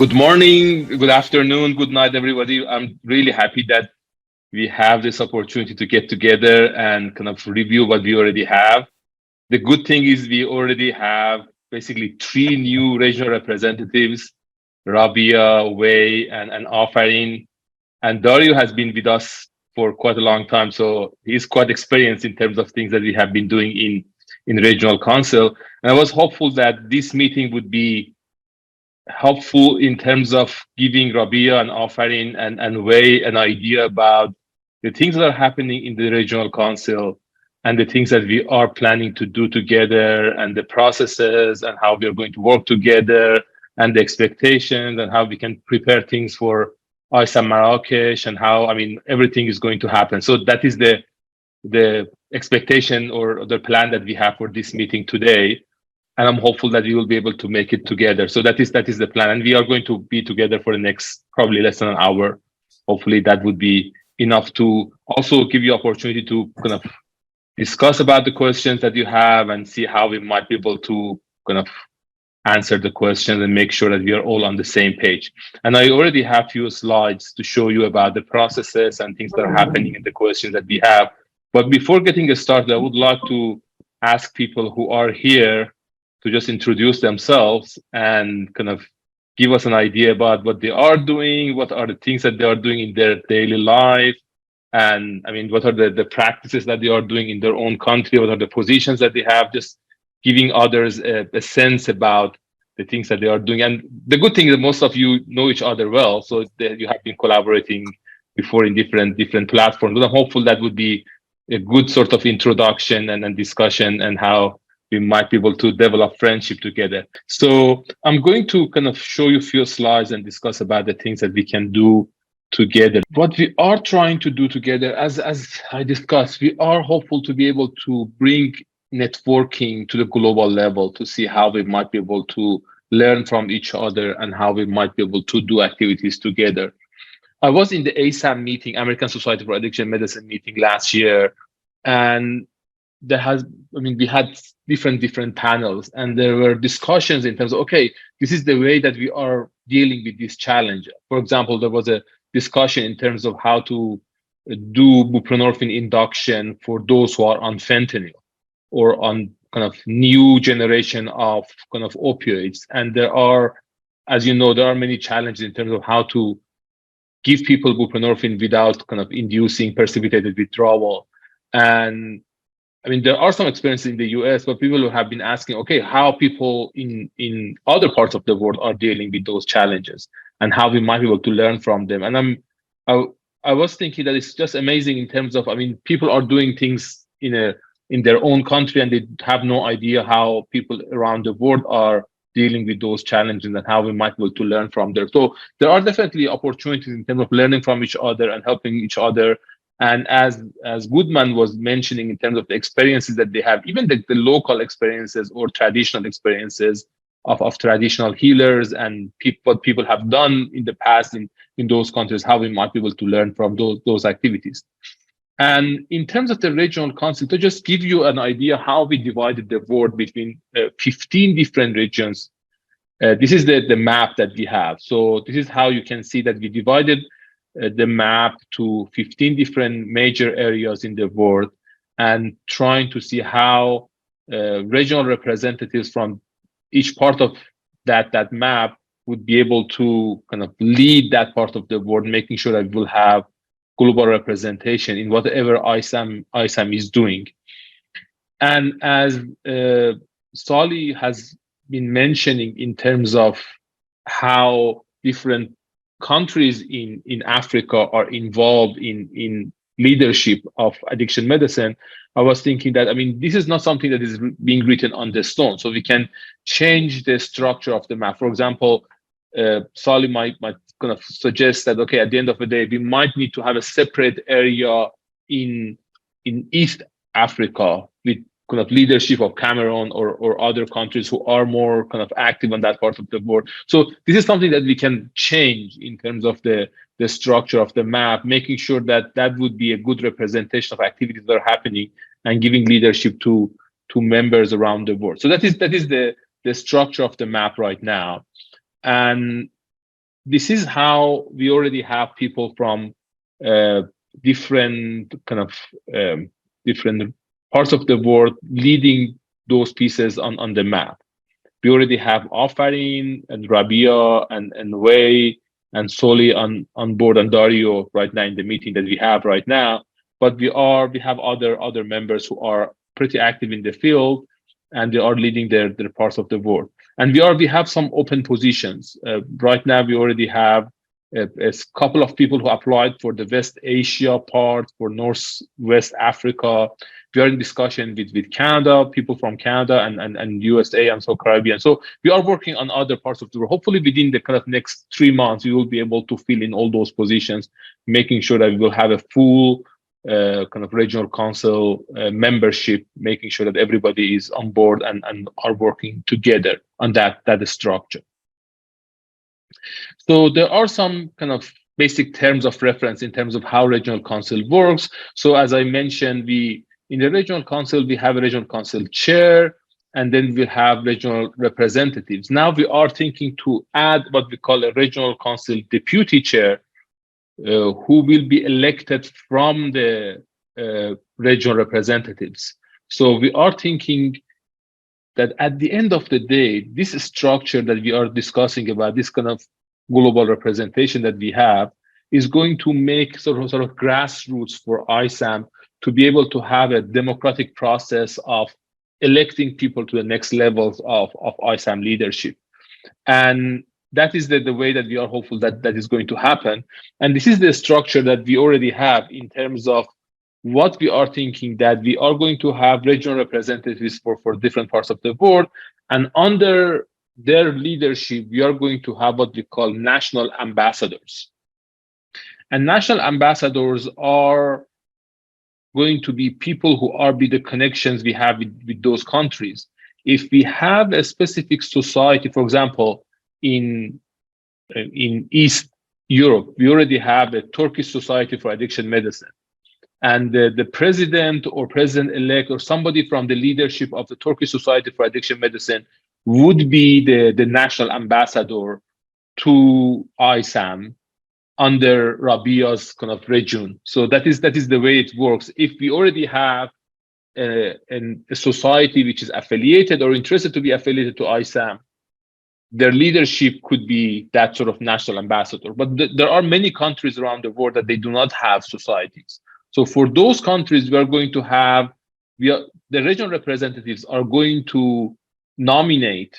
Good morning, good afternoon, good night, everybody. I'm really happy that we have this opportunity to get together and kind of review what we already have. The good thing is we already have basically three new regional representatives, Rabia, Wei, and Afarin. And Dario has been with us for quite a long time, so he's quite experienced in terms of things that we have been doing in regional council. And I was hopeful that this meeting would be helpful in terms of giving Rabia and Afarin and Wei an idea about the things that are happening in the regional council and the things that we are planning to do together and the processes and how we are going to work together and the expectations and how we can prepare things for ISAM Marrakesh and how, I mean, everything is going to happen. So that is the expectation or the plan that we have for this meeting today, and I'm hopeful that we will be able to make it together. So that is the plan, and we are going to be together for the next probably less than an hour. Hopefully, that would be enough to also give you opportunity to kind of discuss about the questions that you have and see how we might be able to kind of answer the questions and make sure that we are all on the same page. And I already have few slides to show you about the processes and things that are happening in the questions that we have. But before getting started, I would like to ask people who are here to just introduce themselves and kind of give us an idea about what they are doing, what are the things that they are doing in their daily life, and I mean, what are the practices that they are doing in their own country, what are the positions that they have, just giving others a sense about the things that they are doing. And the good thing is that most of you know each other well, so that you have been collaborating before in different platforms. But I'm hopeful that would be a good sort of introduction and discussion and how we might be able to develop friendship together. So I'm going to kind of show you a few slides and discuss about the things that we can do together. What we are trying to do together, as I discussed, we are hopeful to be able to bring networking to the global level to see how we might be able to learn from each other and how we might be able to do activities together. I was in the ASAM meeting, American Society for Addiction Medicine meeting last year, and there has, I mean, we had different panels, and there were discussions in terms of, okay, this is the way that we are dealing with this challenge. For example, there was a discussion in terms of how to do buprenorphine induction for those who are on fentanyl or on kind of new generation of kind of opioids. And there are, as you know, there are many challenges in terms of how to give people buprenorphine without kind of inducing precipitated withdrawal. And I mean, there are some experiences in the US, but people who have been asking, okay, how people in other parts of the world are dealing with those challenges and how we might be able to learn from them. And I, I was thinking that it's just amazing in terms of, I mean, people are doing things in their own country and they have no idea how people around the world are dealing with those challenges and how we might be able to learn from there. So there are definitely opportunities in terms of learning from each other and helping each other. And as Goodman was mentioning in terms of the experiences that they have, even the local experiences or traditional experiences of traditional healers and what people have done in the past in those countries, how we might be able to learn from those activities. And in terms of the regional council, to just give you an idea how we divided the world between 15 different regions, this is the map that we have. So this is how you can see that we divided the map to 15 different major areas in the world and trying to see how regional representatives from each part of that map would be able to kind of lead that part of the world, making sure that we will have global representation in whatever ISAM is doing. And as Sally has been mentioning in terms of how different countries in Africa are involved in leadership of addiction medicine, I was thinking that, I mean, this is not something that is being written on the stone. So we can change the structure of the map. For example, Sally might kind of suggest that, okay, at the end of the day, we might need to have a separate area in East Africa with kind of leadership of Cameroon or other countries who are more kind of active on that part of the world. So this is something that we can change in terms of the structure of the map, making sure that that would be a good representation of activities that are happening and giving leadership to members around the world. So that is the structure of the map right now. And this is how we already have people from uh, different kind of different parts of the world leading those pieces on the map. We already have Afarin and Rabia and Wei and Soli on board, and Dario right now in the meeting that we have right now. But we have other members who are pretty active in the field, and they are leading their parts of the world. And we have some open positions right now. We already have a couple of people who applied for the West Asia part, for Northwest Africa. We are in discussion with Canada, people from Canada and USA and so Caribbean. So we are working on other parts of the world. Hopefully within the kind of next 3 months, we will be able to fill in all those positions, making sure that we will have a full kind of regional council membership, making sure that everybody is on board and are working together on that structure. So there are some kind of basic terms of reference in terms of how regional council works. So as I mentioned, in the regional council, we have a regional council chair, and then we'll have regional representatives. Now we are thinking to add what we call a regional council deputy chair, who will be elected from the regional representatives. So we are thinking that at the end of the day, this structure that we are discussing about, this kind of global representation that we have, is going to make sort of grassroots for ISAM to be able to have a democratic process of electing people to the next levels of ISAM leadership. And that is the way that we are hopeful that is going to happen. And this is the structure that we already have in terms of what we are thinking, that we are going to have regional representatives for different parts of the world. And under their leadership, we are going to have what we call national ambassadors. And national ambassadors are going to be people who are be the connections we have with those countries. If we have a specific society, for example, in East Europe, we already have a Turkish Society for Addiction Medicine. And the president or president-elect or somebody from the leadership of the Turkish Society for Addiction Medicine would be the national ambassador to ISAM under Rabia's kind of region. So that is the way it works. If we already have a society which is affiliated or interested to be affiliated to ISAM, their leadership could be that sort of national ambassador. But there are many countries around the world that they do not have societies. So for those countries, we are going to have, the regional representatives are going to nominate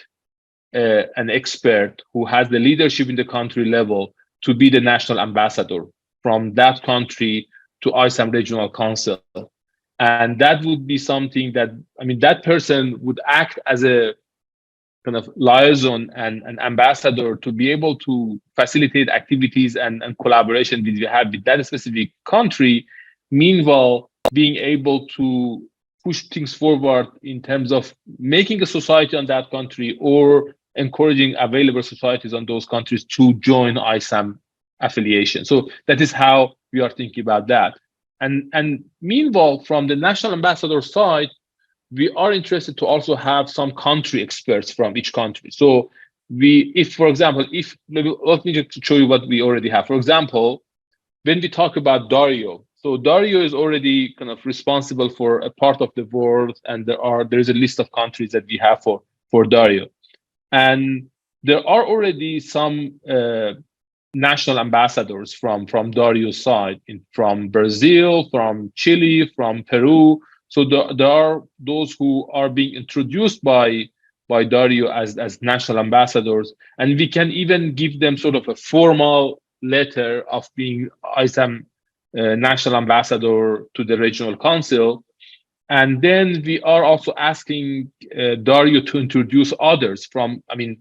an expert who has the leadership in the country level to be the national ambassador from that country to ISAM Regional Council. And that would be something that, that person would act as a kind of liaison and an ambassador to be able to facilitate activities and collaboration that we have with that specific country. Meanwhile, being able to push things forward in terms of making a society on that country or encouraging available societies on those countries to join ISAM affiliation. So that is how we are thinking about that. And meanwhile, from the national ambassador side, we are interested to also have some country experts from each country. So for example, let me just show you what we already have. For example, when we talk about Dario, so Dario is already kind of responsible for a part of the world, and there is a list of countries that we have for Dario. And there are already some national ambassadors from Dario's side, from Brazil, from Chile, from Peru. So there are those who are being introduced by Dario as national ambassadors, and we can even give them sort of a formal letter of being ISAM national ambassador to the regional council. And then we are also asking Dario to introduce others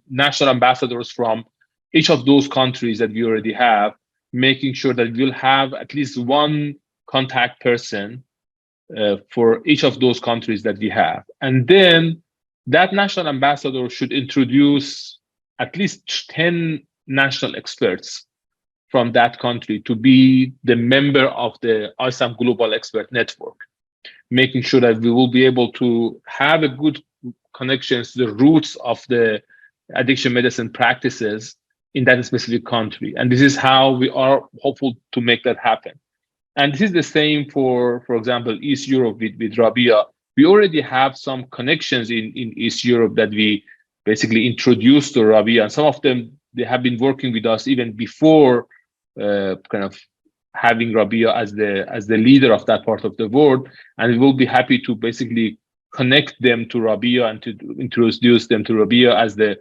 national ambassadors from each of those countries that we already have, making sure that we'll have at least one contact person for each of those countries that we have. And then that national ambassador should introduce at least 10 national experts from that country to be the member of the ISAM Global Expert Network, making sure that we will be able to have a good connections to the roots of the addiction medicine practices in that specific country. And this is how we are hopeful to make that happen. And this is the same for example, East Europe with Rabia. We already have some connections in East Europe that we basically introduced to Rabia. And some of them, they have been working with us even before kind of having Rabia as the leader of that part of the world. And we will be happy to basically connect them to Rabia and to introduce them to Rabia as the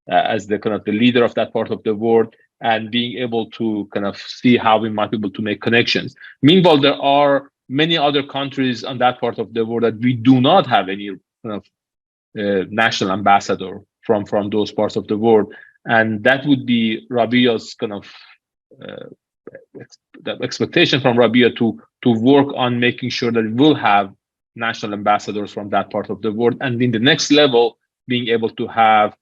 kind of the leader of that part of the world, and being able to kind of see how we might be able to make connections. Meanwhile, there are many other countries on that part of the world that we do not have any kind of national ambassador from those parts of the world, and that would be Rabia's kind of uh, the expectation from Rabia to work on making sure that we will have national ambassadors from that part of the world, and in the next level, being able to have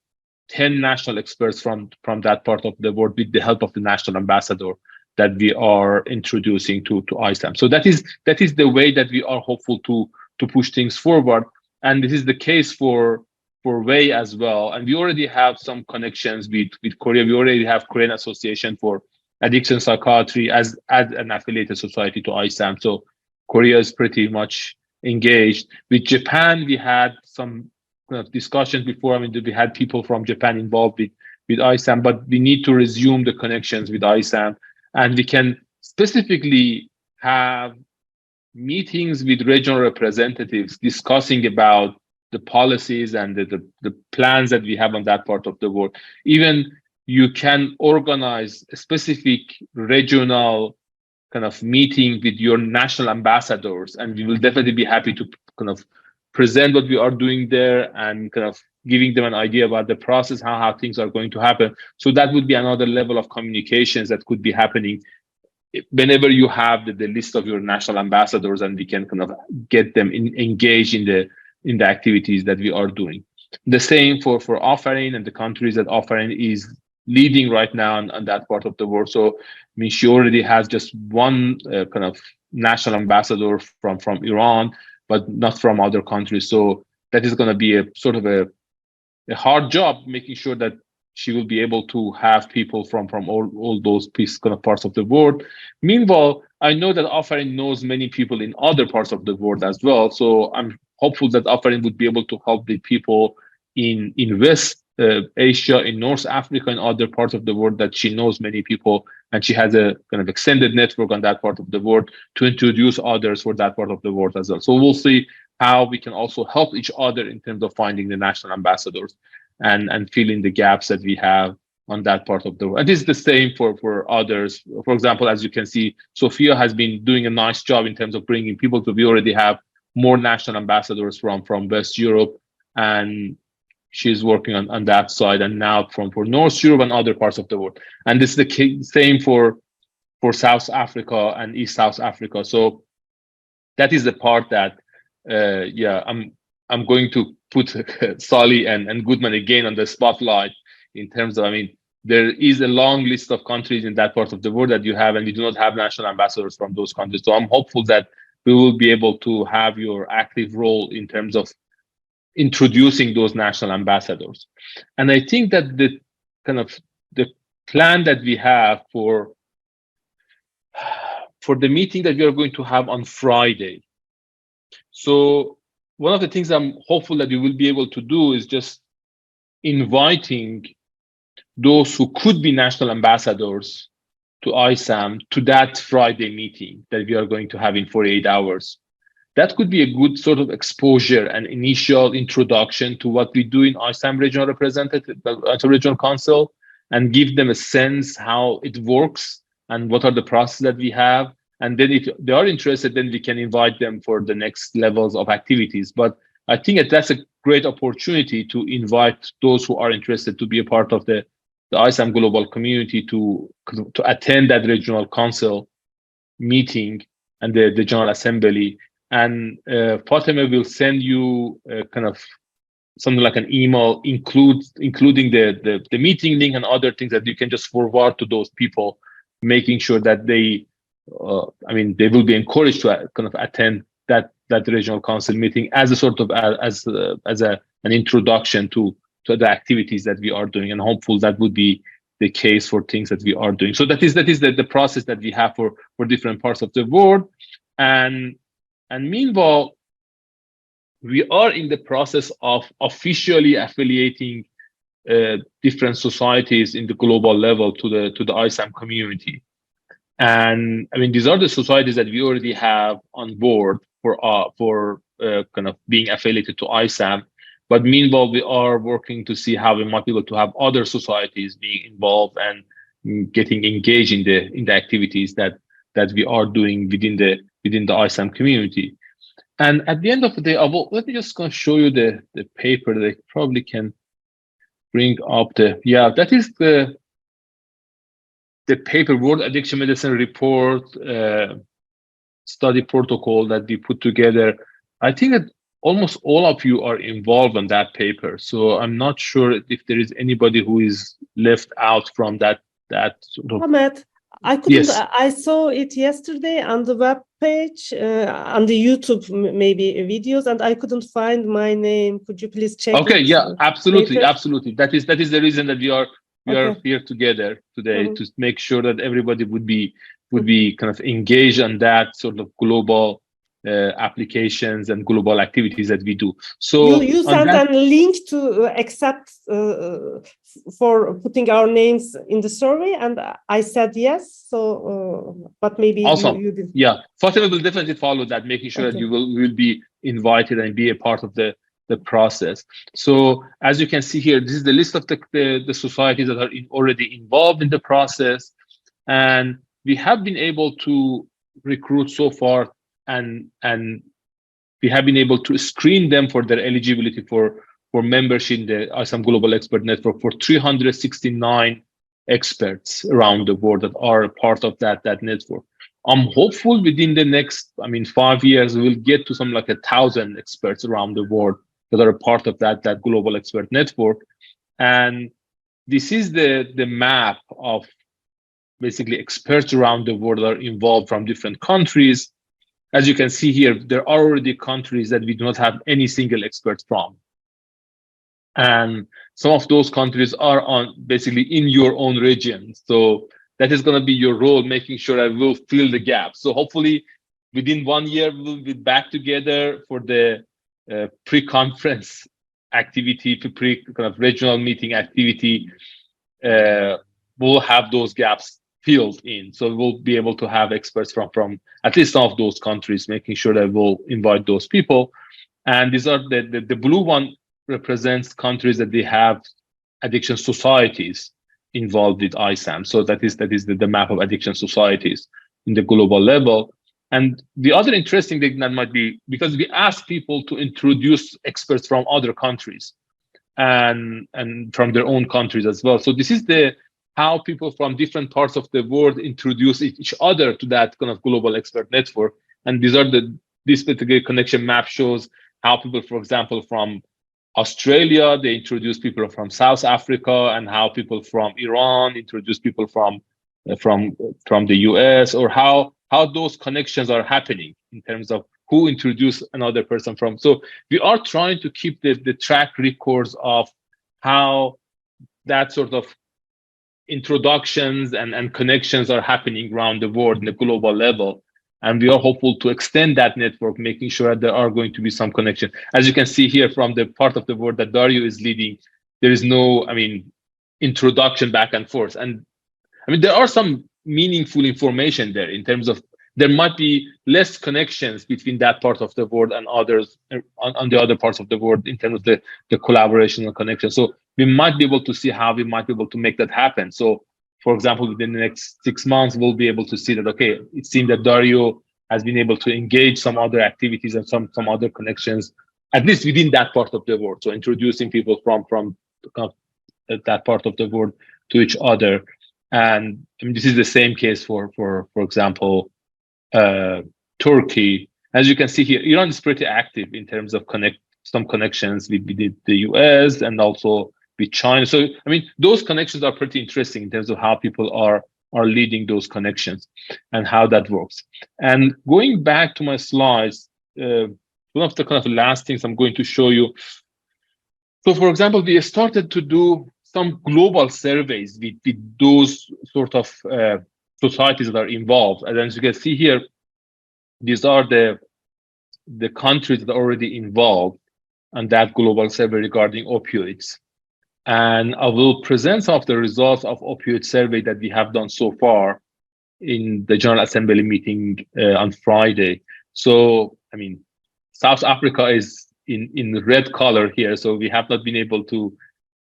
10 national experts from that part of the world with the help of the national ambassador that we are introducing to ISAM. So that is the way that we are hopeful to push things forward. And this is the case for Wei as well. And we already have some connections with Korea. We already have Korean Association for Addiction Psychiatry as an affiliated society to ISAM. So Korea is pretty much engaged. With Japan, we had some kind of discussions before. I mean, we had people from Japan involved with ISAM, but we need to resume the connections with ISAM, and we can specifically have meetings with regional representatives discussing about the policies and the plans that we have on that part of the world. Even you can organize a specific regional kind of meeting with your national ambassadors, and we will definitely be happy to kind of present what we are doing there and kind of giving them an idea about the process, how things are going to happen. So that would be another level of communications that could be happening whenever you have the list of your national ambassadors, and we can kind of get them engaged in the activities that we are doing. The same for Offering and the countries that Offering is leading right now on that part of the world. So I mean, she already has just one kind of national ambassador from Iran, but not from other countries. So that is going to be a sort of a hard job, making sure that she will be able to have people from all those kind of parts of the world. Meanwhile, I know that Offering knows many people in other parts of the world as well. So I'm hopeful that Offering would be able to help the people in West Asia, in North Africa, and other parts of the world that she knows many people, and she has a kind of extended network on that part of the world to introduce others for that part of the world as well. So we'll see how we can also help each other in terms of finding the national ambassadors and filling the gaps that we have on that part of the world. And this is the same for others. For example, as you can see, Sophia has been doing a nice job in terms of bringing people to. We already have more national ambassadors from West Europe, and she's working on that side, and now for North Europe and other parts of the world. And this is the same for South Africa and East South Africa. So that is the part that I'm going to put Sally and Goodman again on the spotlight in terms of, I mean, there is a long list of countries in that part of the world that you have, and we do not have national ambassadors from those countries. So I'm hopeful that we will be able to have your active role in terms of introducing those national ambassadors. And I think that the plan that we have for the meeting that we are going to have on Friday. So one of the things I'm hopeful that we will be able to do is just inviting those who could be national ambassadors to ISAM to that Friday meeting that we are going to have in 48 hours. That could be a good sort of exposure and initial introduction to what we do in ISAM Regional Representative, Regional Council, and give them a sense how it works and what are the processes that we have. And then if they are interested, then we can invite them for the next levels of activities. But I think that that's a great opportunity to invite those who are interested to be a part of the ISAM global community to attend that regional council meeting and the General Assembly. And Fatima will send you kind of something like an email including the meeting link and other things that you can just forward to those people, making sure that they will be encouraged to kind of attend that regional council meeting as a sort of an introduction to the activities that we are doing, and hopeful that would be the case for things that we are doing. So that is the process that we have for different parts of the world. And meanwhile, we are in the process of officially affiliating different societies in the global level to the ISAM community. And I mean, these are the societies that we already have on board for kind of being affiliated to ISAM. But meanwhile, we are working to see how we might be able to have other societies being involved and getting engaged in the activities that we are doing within the ISAM community. And at the end of the day, let me just kind of show you the paper that I probably can bring up that is the paper, World Addiction Medicine Report study protocol that we put together. I think that almost all of you are involved in that paper. So I'm not sure if there is anybody who is left out from that sort of. Ahmet, I couldn't. Yes. I saw it yesterday on the web page, on the YouTube maybe videos, and I couldn't find my name. Could you please check? Okay. Yeah. Absolutely. later? Absolutely. That is the reason that we are here together today, to make sure that everybody would be kind of engaged on that sort of global applications and global activities that we do. So you sent a link to accept for putting our names in the survey, and I said yes. So, but maybe awesome. you didn't. Yeah, Fatima will definitely follow that, making sure that you will be invited and be a part of the process. So as you can see here, this is the list of the societies that are already involved in the process, and we have been able to recruit so far, and we have been able to screen them for their eligibility for membership in the ISAM Global Expert Network for 369 experts around the world that are a part of that network. I'm hopeful within the next, 5 years, we'll get to some like 1,000 experts around the world that are a part of that global expert network. And this is the map of basically experts around the world that are involved from different countries. As you can see here, there are already countries that we do not have any single experts from. And some of those countries are basically in your own region. So that is going to be your role, making sure that we'll fill the gap. So hopefully within 1 year, we'll be back together for the pre-conference activity, kind of regional meeting activity. We'll have those gaps filled in. So we'll be able to have experts from at least some of those countries, making sure that we'll invite those people. And these are the blue one represents countries that they have addiction societies involved with ISAM. So that is the map of addiction societies in the global level. And the other interesting thing that might be, because we ask people to introduce experts from other countries and from their own countries as well. So this is how people from different parts of the world introduce each other to that kind of global expert network. And this particular connection map shows how people, for example, from Australia, they introduce people from South Africa, and how people from Iran introduce people from the US, or how those connections are happening in terms of who introduced another person from. So we are trying to keep the track records of how that sort of introductions and connections are happening around the world in the global level. And we are hopeful to extend that network, making sure that there are going to be some connection. As you can see here from the part of the world that Dario is leading, there is no, introduction back and forth. And there are some meaningful information there in terms of there might be less connections between that part of the world and others on the other parts of the world in terms of the collaboration and connection. So we might be able to see how we might be able to make that happen. So, for example, within the next 6 months, we'll be able to see that, okay, it seems that Dario has been able to engage some other activities and some other connections, at least within that part of the world. So introducing people from that part of the world to each other. And this is the same case for example, Turkey. As you can see here, Iran is pretty active in terms of some connections with the US and also with China. So those connections are pretty interesting in terms of how people are leading those connections and how that works. And going back to my slides, one of the kind of last things I'm going to show you. So, for example, we started to do some global surveys with those sort of societies that are involved. And as you can see here, these are the countries that are already involved on that global survey regarding opioids. And I will present some of the results of opioid survey that we have done so far in the General Assembly meeting on Friday. So, I mean, South Africa is in red color here, so we have not been able to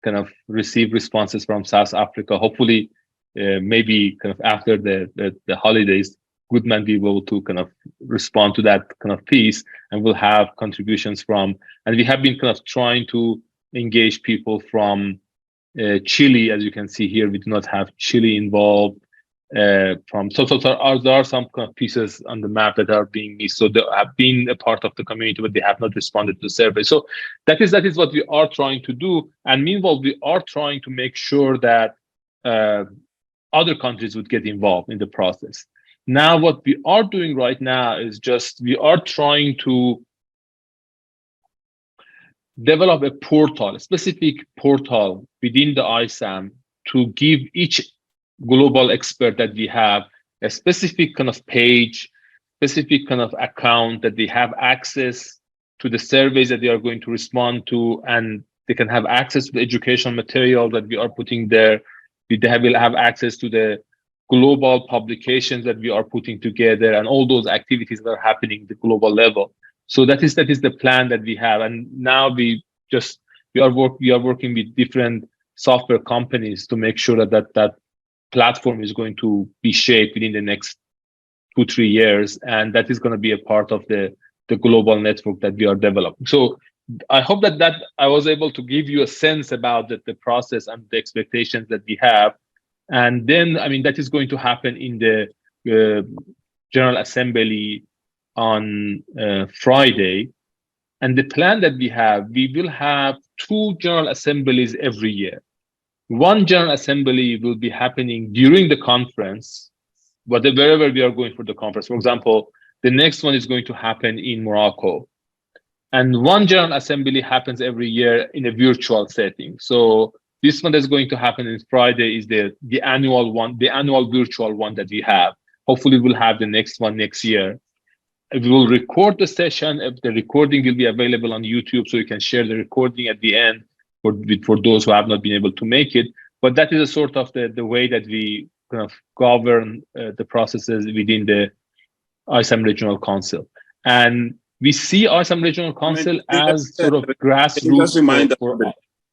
kind of receive responses from South Africa. Hopefully, maybe kind of after the holidays, Goodman be able to kind of respond to that kind of piece, and we'll have contributions from. And we have been kind of trying to engage people from Chile. As you can see here, we do not have Chile involved. From so there are some kind of pieces on the map that are being missed. So they have been a part of the community, but they have not responded to the survey. So that is what we are trying to do. And meanwhile, we are trying to make sure that other countries would get involved in the process. Now, what we are doing right now is just we are trying to develop a portal, a specific portal within the ISAM to give each global expert that we have a specific kind of page, specific kind of account that they have access to the surveys that they are going to respond to, and they can have access to the educational material that we are putting there. They will have access to the global publications that we are putting together and all those activities that are happening at the global level. So that is the plan that we have. And now we are working with different software companies to make sure that platform is going to be shaped within the next 2-3 years, and that is going to be a part of the global network that we are developing. So I hope that I was able to give you a sense about the process and the expectations that we have. And then, I mean, that is going to happen in the General Assembly on Friday. And the plan that we will have 2 General Assemblies every year. One General Assembly will be happening during the conference, wherever we are going for the conference. For example, the next one is going to happen in Morocco. And one General Assembly happens every year in a virtual setting. So this one that's going to happen on Friday is the annual one, the annual virtual one that we have. Hopefully we'll have the next one next year. We will record the session. The recording will be available on YouTube, so you can share the recording at the end for those who have not been able to make it. But that is a sort of the way that we kind of govern the processes within the ISAM Regional Council. And we see ISAM Regional Council as sort of grassroots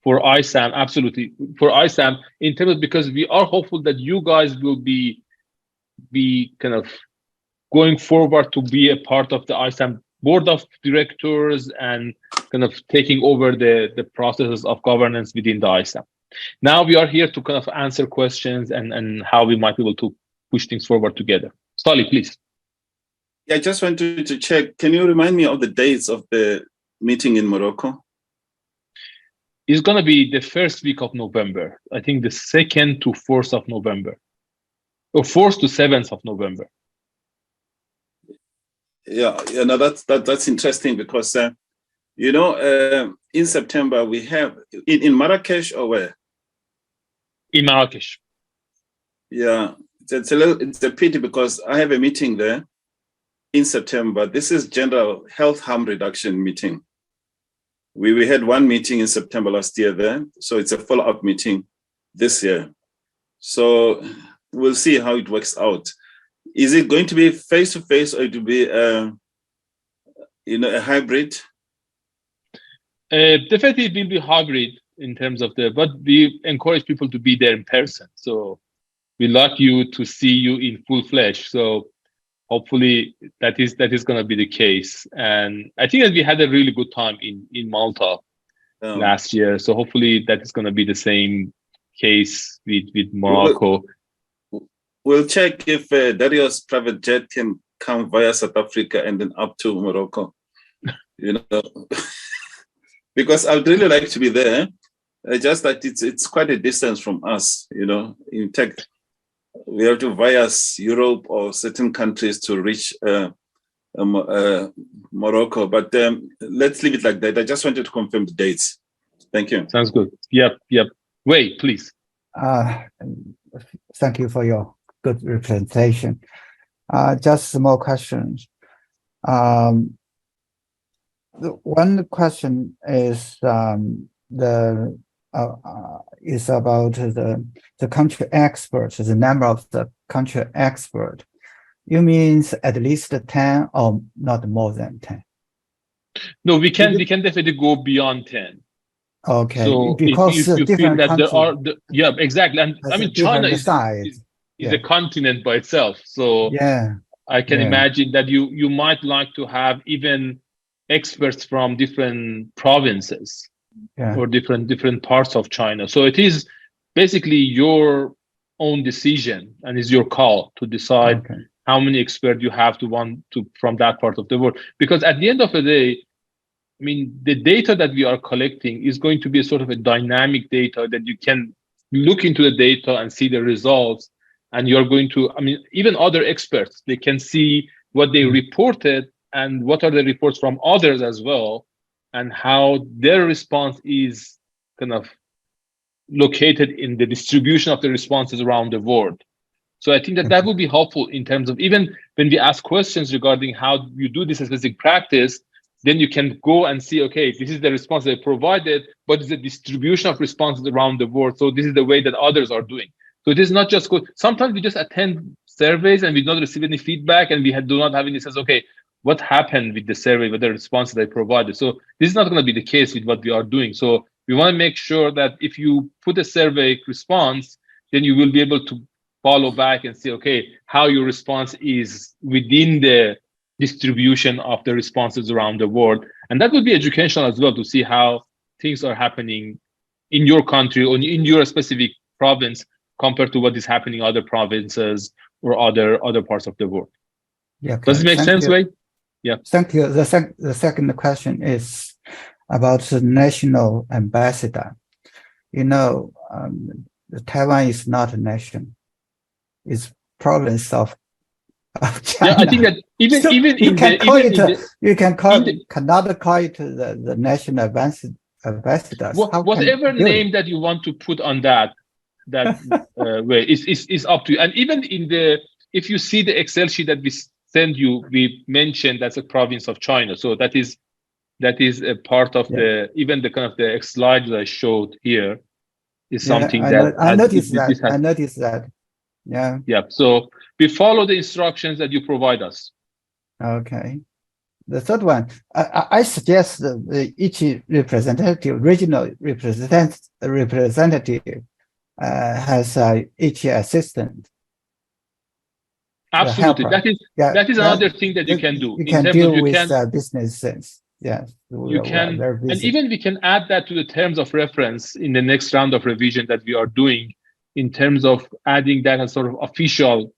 for ISAM, absolutely, for ISAM in terms of, because we are hopeful that you guys will be kind of going forward to be a part of the ISAM board of directors and kind of taking over the processes of governance within the ISAM. Now we are here to kind of answer questions and how we might be able to push things forward together. Sally, please. Yeah, I just wanted to check. Can you remind me of the dates of the meeting in Morocco? It's going to be the first week of November. I think the 2nd to 4th of November, or 4th to 7th of November. Yeah, no, that's interesting because in September we have in Marrakesh, or where? In Marrakesh. Yeah, it's a pity because I have a meeting there in September. This is General Health Harm Reduction meeting. We had one meeting in September last year there, so it's a follow-up meeting this year. So we'll see how it works out. Is it going to be face-to-face, or it will be a hybrid? Definitely it will be hybrid in terms of but we encourage people to be there in person. So we like you to see you in full flesh. So hopefully that is going to be the case. And I think that we had a really good time in Malta last year. So hopefully that is going to be the same case with Morocco. We'll check if Dario's private jet can come via South Africa and then up to Morocco, because I'd really like to be there. Just that it's quite a distance from us, In fact, we have to via Europe or certain countries to reach Morocco. But let's leave it like that. I just wanted to confirm the dates. Thank you. Sounds good. Yep. Wei, please. Thank you for your good representation. Just small questions. One question is is about the country experts, the number of the country expert. You means at least 10 or not more than 10? No, we can definitely go beyond 10. Okay, So because if you feel that there are, yeah, exactly. And I mean, China is a continent by itself. So yeah, I can imagine that you might like to have even experts from different provinces or different parts of China. So it is basically your own decision, and it's your call to decide how many experts you have to want to from that part of the world. Because at the end of the day, I mean, the data that we are collecting is going to be a sort of a dynamic data that you can look into the data and see the results. And you're going to, I mean, even other experts, they can see what they reported and what are the reports from others as well, and how their response is kind of located in the distribution of the responses around the world. So I think that that would be helpful in terms of even when we ask questions regarding how you do this specific practice, then you can go and see, okay, this is the response they provided, but it's a distribution of responses around the world. So this is the way that others are doing. So it is not just good. Sometimes we just attend surveys and we don't receive any feedback, and we do not have any sense, okay, what happened with the survey, with the responses they provided. So this is not going to be the case with what we are doing. So we want to make sure that if you put a survey response, then you will be able to follow back and see, okay, how your response is within the distribution of the responses around the world. And that would be educational as well, to see how things are happening in your country or in your specific province compared to what is happening in other provinces or other parts of the world. Yeah. Does it make sense, Wei? Yeah. Thank you. The second question is about the national ambassador. You know, Taiwan is not a nation. It's province of China. Yeah, I think that even so even you in can the, call even it in the, you can call in the, cannot call it the national ambassadors. whatever name that you want to put on that way is up to you. And even in the, if you see the Excel sheet that we send you, we mentioned that's a province of China. So that is a part of the, even the kind of the slide that I showed here is something I noticed that. Yeah. Yeah. So we follow the instructions that you provide us. Okay. The third one, I suggest each representative, regional representative, has each assistant. Absolutely. That is another thing that you can do. You can deal with business sense. Yes. You can, and even we can add that to the terms of reference in the next round of revision that we are doing, in terms of adding that as sort of official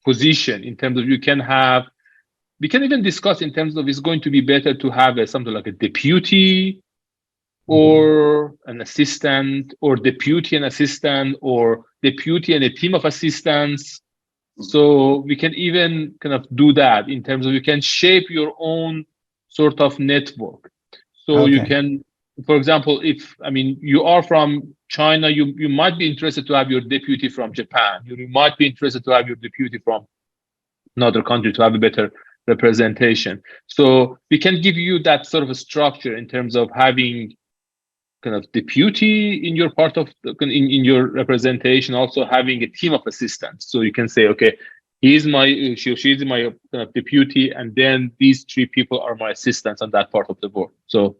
position, in terms of we can even discuss in terms of it's going to be better to have something like a deputy or an assistant, or deputy and assistant, or deputy and a team of assistants. So we can even kind of do that in terms of you can shape your own sort of network. So you can, for example, if, I mean, you are from China, you might be interested to have your deputy from Japan. You might be interested to have your deputy from another country to have a better representation. So we can give you that sort of a structure in terms of having kind of deputy in your part of in your representation, also having a team of assistants. So you can say, okay, she's my deputy, and then these three people are my assistants on that part of the board. So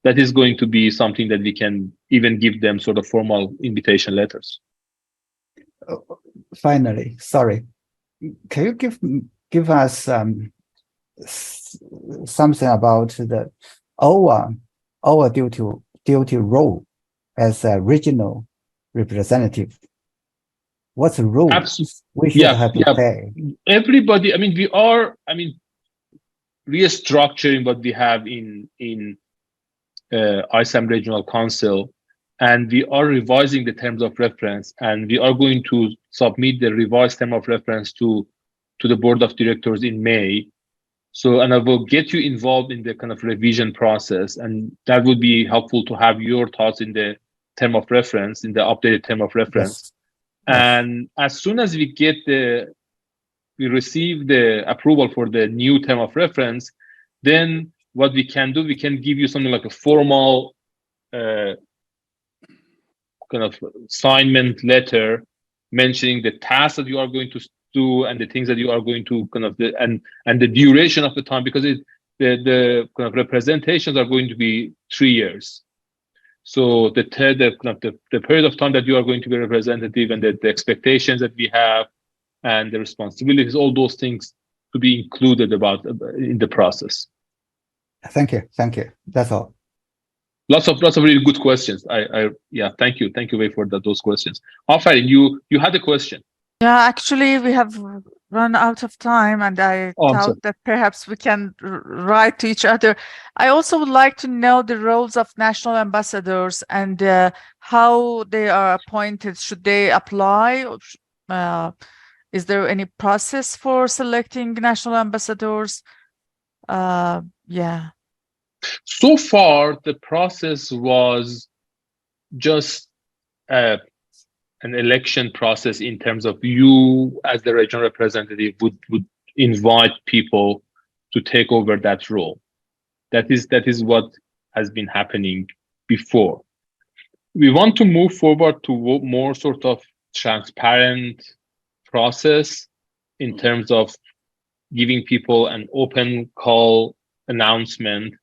that is going to be something that we can even give them sort of formal invitation letters. Finally, sorry, can you give us something about our duty role as a regional representative? What's the role we should have to play? Everybody, I mean, we are, restructuring what we have in ISAM Regional Council, and we are revising the terms of reference, and we are going to submit the revised term of reference to the board of directors in May. So, and I will get you involved in the kind of revision process, and that would be helpful to have your thoughts in the term of reference, in the updated term of reference. Yes. And as soon as we receive the approval for the new term of reference, then what we can do, we can give you something like a formal kind of assignment letter mentioning the tasks that you are going to do and the things that you are going to kind of and the duration of the time, because the kind of representations are going to be 3 years. So the period of time that you are going to be representative and the expectations that we have and the responsibilities, all those things to be included in the process. Thank you. That's all. Lots of really good questions. Yeah, thank you, Wei, for those questions. Afarin, you had a question. Yeah, actually, we have run out of time, and I thought that perhaps we can write to each other. I also would like to know the roles of national ambassadors and how they are appointed. Should they apply? Is there any process for selecting national ambassadors? Yeah. So far, the process was just an election process in terms of you as the regional representative would invite people to take over that role. That is what has been happening before. We want to move forward to more sort of transparent process in terms of giving people an open call announcement.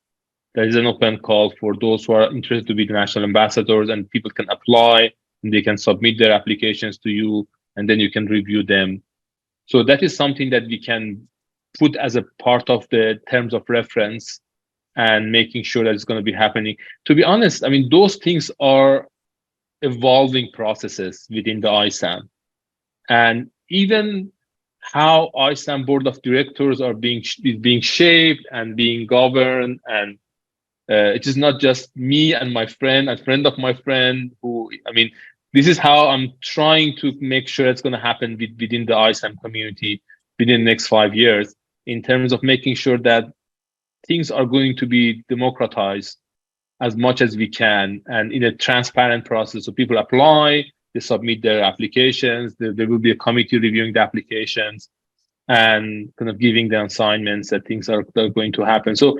There is an open call for those who are interested to be the national ambassadors, and people can apply and they can submit their applications to you, and then you can review them. So that is something that we can put as a part of the terms of reference and making sure that it's going to be happening. To be honest, I mean, those things are evolving processes within the ISAM. And even how ISAM board of directors are being shaped and being governed, and it is not just me and my friend and friend of my friend who, I mean, this is how I'm trying to make sure it's going to happen within the ISAM community within the next 5 years, in terms of making sure that things are going to be democratized as much as we can and in a transparent process. So people apply, they submit their applications, there will be a committee reviewing the applications and kind of giving the assignments that things are going to happen. So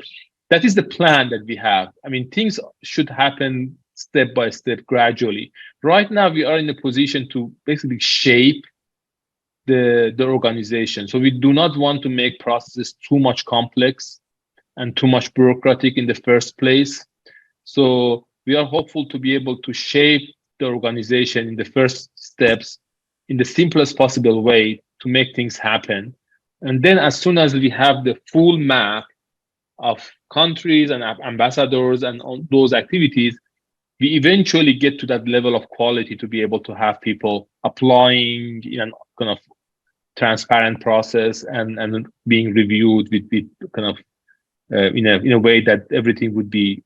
that is the plan that we have. I mean, things should happen step by step, gradually. Right now, we are in a position to basically shape the organization. So we do not want to make processes too much complex and too much bureaucratic in the first place. So we are hopeful to be able to shape the organization in the first steps in the simplest possible way to make things happen. And then as soon as we have the full map of countries and ambassadors and all those activities, we eventually get to that level of quality to be able to have people applying in a kind of transparent process and being reviewed with kind of in a way that everything would be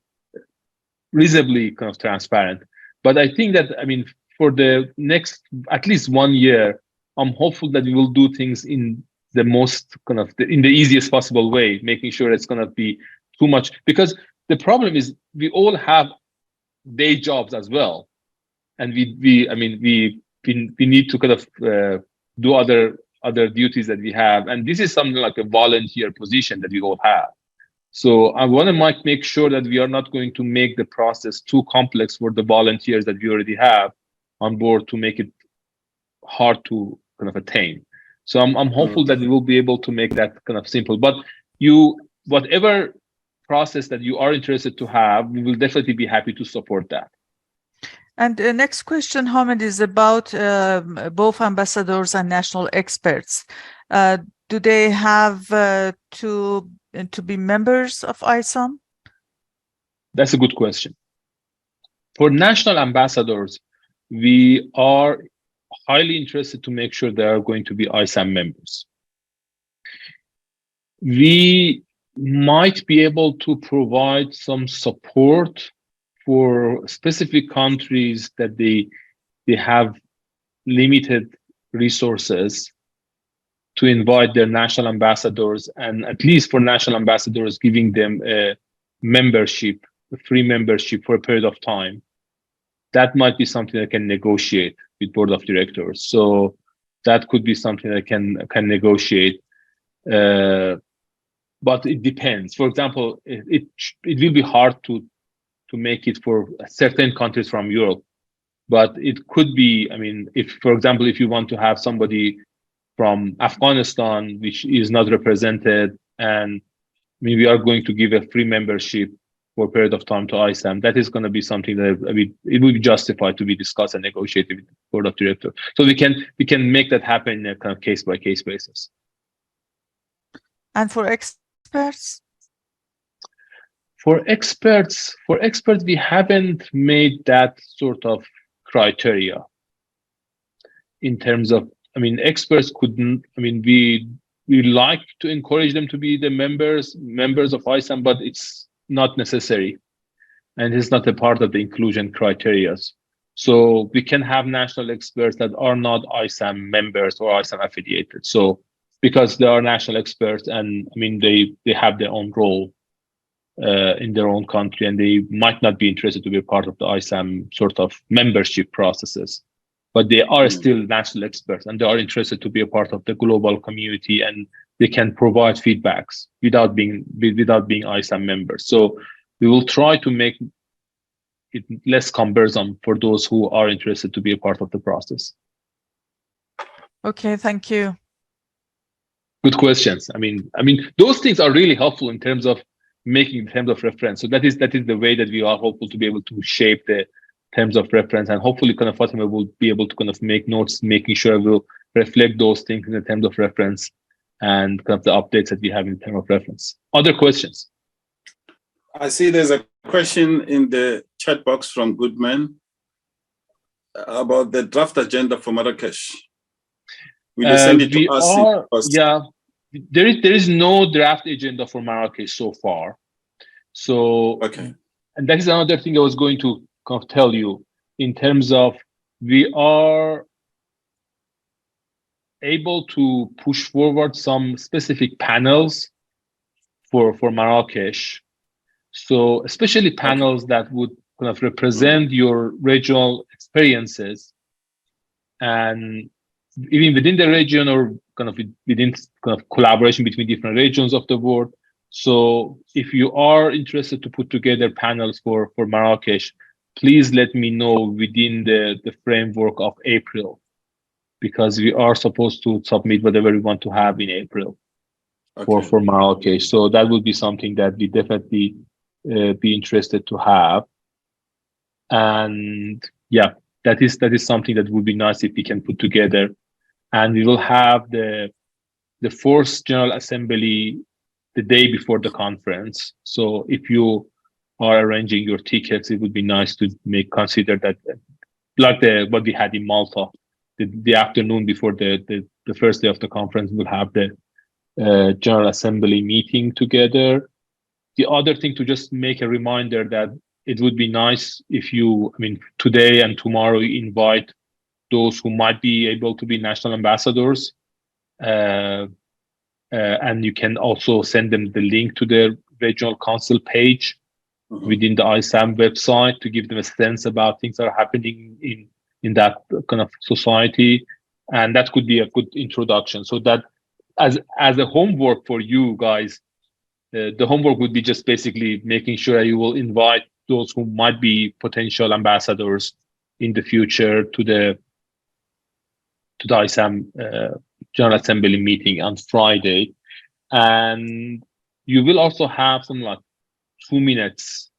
reasonably kind of transparent. But I think that, I mean, for the next at least 1 year, I'm hopeful that we will do things in the most kind of in the easiest possible way, making sure it's going to be too much, because the problem is we all have day jobs as well, and we need to kind of do other duties that we have, and this is something like a volunteer position that we all have. So I want to make sure that we are not going to make the process too complex for the volunteers that we already have on board to make it hard to kind of attain. So I'm hopeful that we will be able to make that kind of simple. But whatever process that you are interested to have, we will definitely be happy to support that. And the next question, Hamid, is about both ambassadors and national experts. Do they have to be members of ISAM? That's a good question. For national ambassadors, we are highly interested to make sure they are going to be ISAM members. We might be able to provide some support for specific countries that they have limited resources to invite their national ambassadors, and at least for national ambassadors, giving them a membership, a free membership for a period of time. that might be something I can negotiate with board of directors. So that could be something I can negotiate. But it depends. For example, it will be hard to make it for certain countries from Europe, but it could be. I mean, if, for example, if you want to have somebody from Afghanistan which is not represented, and I mean, we are going to give a free membership for a period of time to ISAM, that is going to be something that it would be justified to be discussed and negotiated with the board of directors. So we can make that happen in a kind of case by case basis. And for experts? For experts, we haven't made that sort of criteria in terms of, I mean, experts couldn't, I mean, we like to encourage them to be the members of ISAM, but it's not necessary. And it's not a part of the inclusion criteria. So we can have national experts that are not ISAM members or ISAM affiliated. So because they are national experts, and I mean, they have their own role in their own country, and they might not be interested to be a part of the ISAM sort of membership processes, but they are still national experts, and they are interested to be a part of the global community, and they can provide feedbacks without being ISAM members. So we will try to make it less cumbersome for those who are interested to be a part of the process. Okay, thank you. Good questions. I mean, those things are really helpful in terms of making terms of reference. So that is the way that we are hopeful to be able to shape the terms of reference, and hopefully kind of Fatima will be able to kind of make notes, making sure we'll reflect those things in the terms of reference and kind of the updates that we have in terms of reference. Other questions? I see there's a question in the chat box from Goodman about the draft agenda for Marrakesh. Will you send it to us first? Yeah, there is no draft agenda for Marrakesh so far. So, okay. And that is another thing I was going to kind of tell you in terms of we are able to push forward some specific panels for Marrakesh. So especially panels that would kind of represent your regional experiences, and even within the region or kind of within kind of collaboration between different regions of the world. So if you are interested to put together panels for Marrakesh, please let me know within the framework of April, because we are supposed to submit whatever we want to have in April for Marrakesh. So that would be something that we definitely be interested to have. And yeah, that is something that would be nice if we can put together. And we will have the fourth General Assembly the day before the conference. So if you are arranging your tickets, it would be nice to consider that, like what we had in Malta, the afternoon before the first day of the conference, we'll have the General Assembly meeting together. The other thing, to just make a reminder that it would be nice if you, I mean, today and tomorrow, you invite those who might be able to be national ambassadors. And you can also send them the link to the regional council page within the ISAM website to give them a sense about things that are happening in that kind of society. And that could be a good introduction. So that as a homework for you guys, the homework would be just basically making sure you will invite those who might be potential ambassadors in the future to the ISAM General Assembly meeting on Friday. And you will also have some like 2 minutes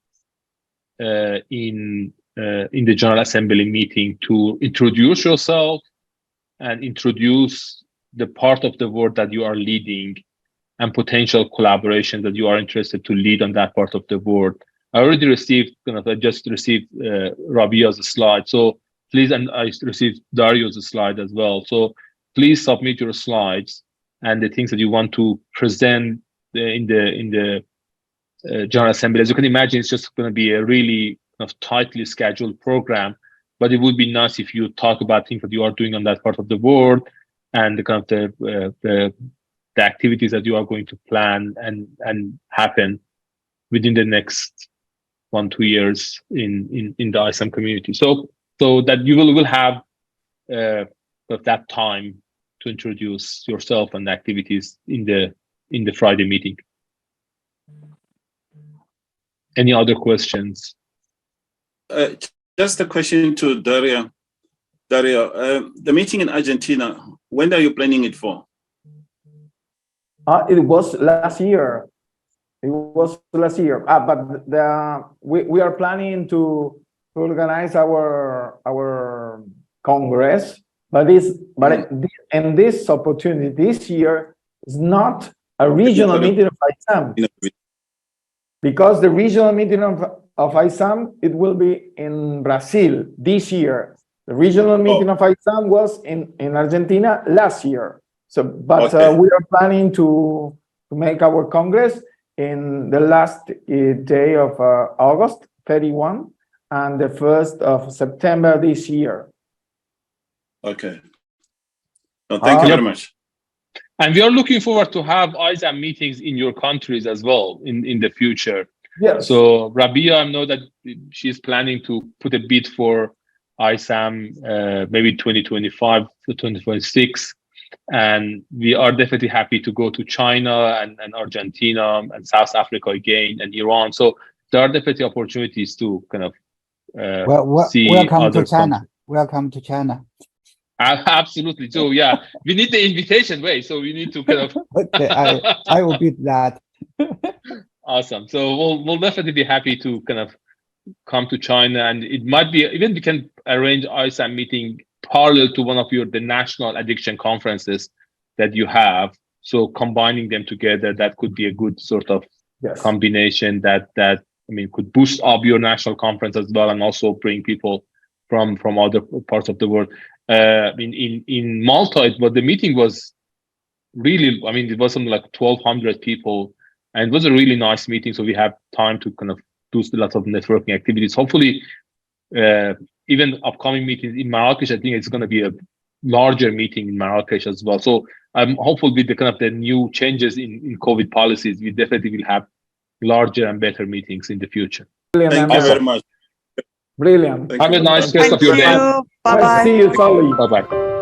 in the General Assembly meeting to introduce yourself and introduce the part of the work that you are leading and potential collaboration that you are interested to lead on that part of the work. I already received, I just received Rabia's slide. So please, and I received Dario's slide as well. So please submit your slides and the things that you want to present in the General Assembly. As you can imagine, it's just going to be a really kind of tightly scheduled program, but it would be nice if you talk about things that you are doing on that part of the world and the kind of the activities that you are going to plan and happen within the next 1-2 years in the ISAM community. So that you will have that time to introduce yourself and the activities in the Friday meeting. Any other questions? Just a question to Daria. Daria, the meeting in Argentina, when are you planning it for? It was last year. It was last year. But we are planning to organize our Congress. But in this opportunity this year is not a regional meeting of ISAM, because the regional meeting of ISAM, it will be in Brazil this year. The regional meeting of ISAM was in Argentina last year. So, but we are planning to make our Congress in the last day of August 31 and the 1st of September this year. Okay. No, thank you very much. And we are looking forward to have ISAM meetings in your countries as well in the future. Yes. So Rabia, I know that she's planning to put a bid for ISAM maybe 2025 to 2026. And we are definitely happy to go to China and Argentina and South Africa again and Iran. So there are definitely opportunities to kind of see welcome other to China. countries. Welcome to China. Absolutely. So yeah, we need the invitation way. So we need to kind of. Okay, I will beat that. Awesome. So we'll definitely be happy to kind of come to China, and it might be even we can arrange ISAM meeting parallel to one of the national addiction conferences that you have. So combining them together, that could be a good sort of combination that I mean could boost up your national conference as well, and also bring people from other parts of the world. In Malta, the meeting was really, I mean, it was something like 1,200 people, and it was a really nice meeting. So we have time to kind of do lots of networking activities. Hopefully, even upcoming meetings in Marrakesh, I think it's going to be a larger meeting in Marrakesh as well. So I'm hopeful with the kind of the new changes in COVID policies, we definitely will have larger and better meetings in the future. Thank you very much. Brilliant. Have a nice rest of your day. Bye bye. See you, Sally. Bye bye.